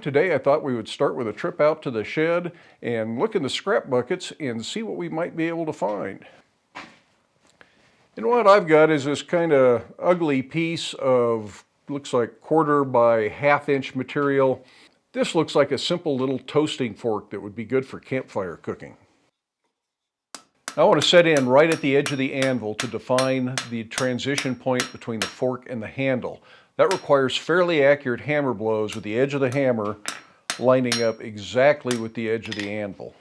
Today I thought we would start with a trip out to the shed and look in the scrap buckets and see what we might be able to find. And what I've got is this kind of ugly piece of, looks like 1/4 by 1/2 inch material. This looks like a simple little toasting fork that would be good for campfire cooking. I want to set in right at the edge of the anvil to define the transition point between the fork and the handle. That requires fairly accurate hammer blows with the edge of the hammer lining up exactly with the edge of the anvil.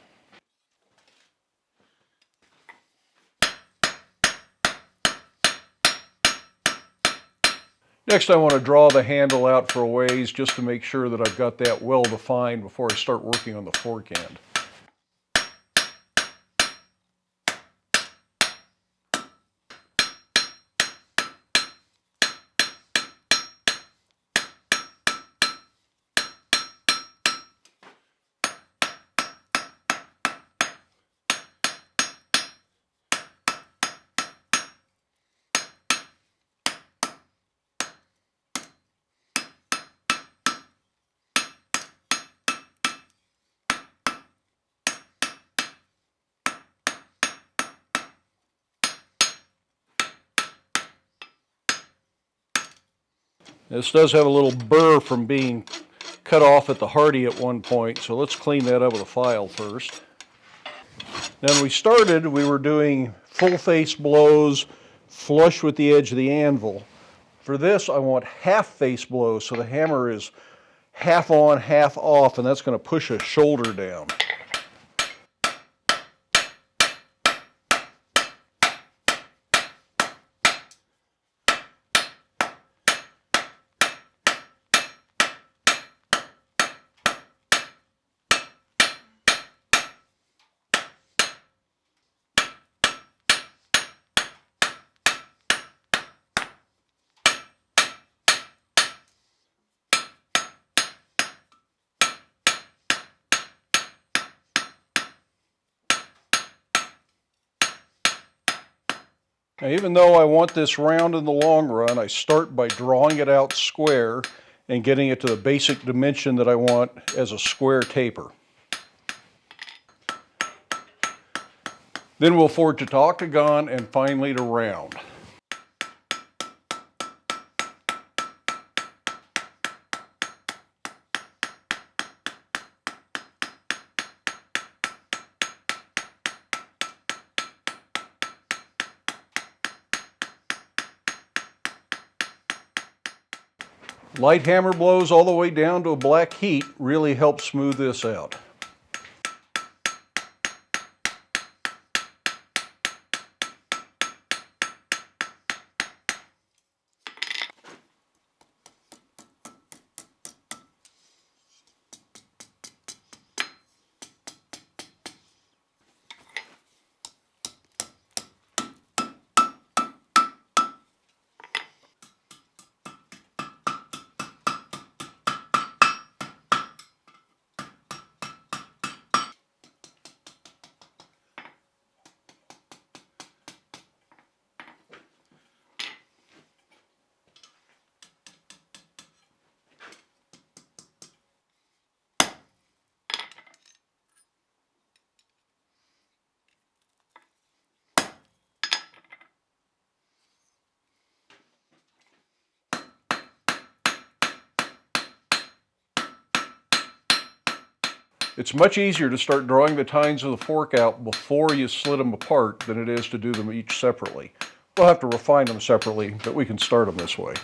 Next, I want to draw the handle out for a ways just to make sure that I've got that well defined before I start working on the fork end. This does have a little burr from being cut off at the hardy at one point, so let's clean that up with a file first. Now when we started, we were doing full face blows flush with the edge of the anvil. For this, I want half face blows, so the hammer is half on, half off, and that's going to push a shoulder down. Now, even though I want this round in the long run, I start by drawing it out square and getting it to the basic dimension that I want as a square taper. Then we'll forge it to octagon and finally to round. Light hammer blows all the way down to a black heat really help smooth this out. It's much easier to start drawing the tines of the fork out before you slit them apart than it is to do them each separately. We'll have to refine them separately, but we can start them this way.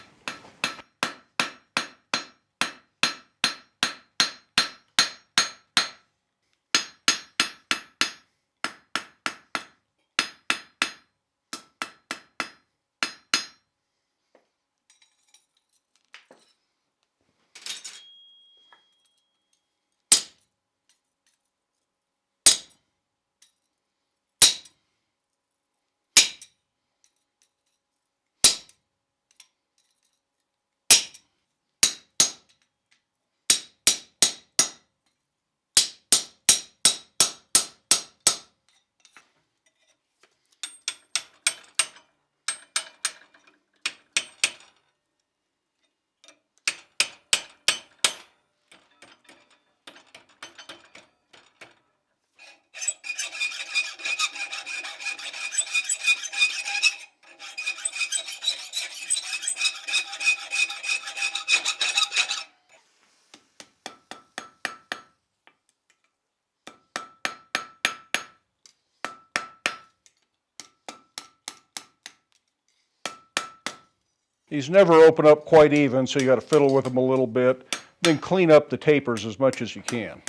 These never open up quite even, so you got to fiddle with them a little bit. Then clean up the tapers as much as you can.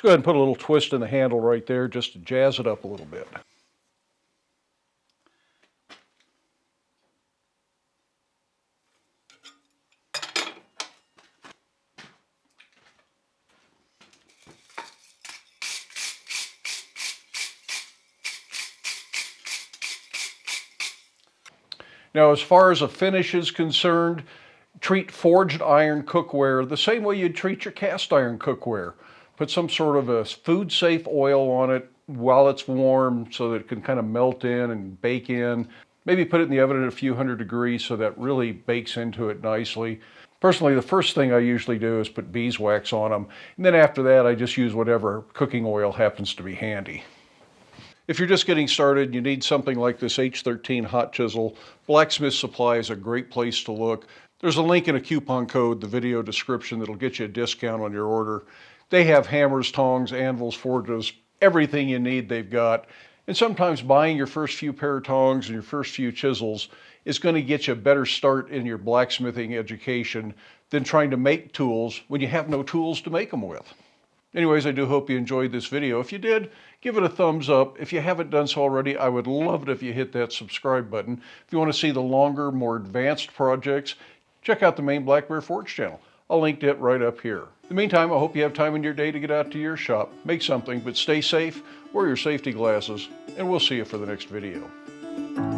Let's go ahead and put a little twist in the handle right there just to jazz it up a little bit. Now, as far as a finish is concerned, treat forged iron cookware the same way you'd treat your cast iron cookware. Put some sort of a food-safe oil on it while it's warm so that it can kind of melt in and bake in. Maybe put it in the oven at a few hundred degrees so that really bakes into it nicely. Personally, the first thing I usually do is put beeswax on them, and then after that I just use whatever cooking oil happens to be handy. If you're just getting started, you need something like this H13 hot chisel. Blacksmith Supply is a great place to look. There's a link and a coupon code in the video description that'll get you a discount on your order. They have hammers, tongs, anvils, forges, everything you need they've got. And sometimes buying your first few pair of tongs and your first few chisels is going to get you a better start in your blacksmithing education than trying to make tools when you have no tools to make them with. Anyways, I do hope you enjoyed this video. If you did, give it a thumbs up. If you haven't done so already, I would love it if you hit that subscribe button. If you want to see the longer, more advanced projects, check out the main Black Bear Forge channel. I'll link to it right up here. In the meantime, I hope you have time in your day to get out to your shop, make something, but stay safe, wear your safety glasses, and we'll see you for the next video.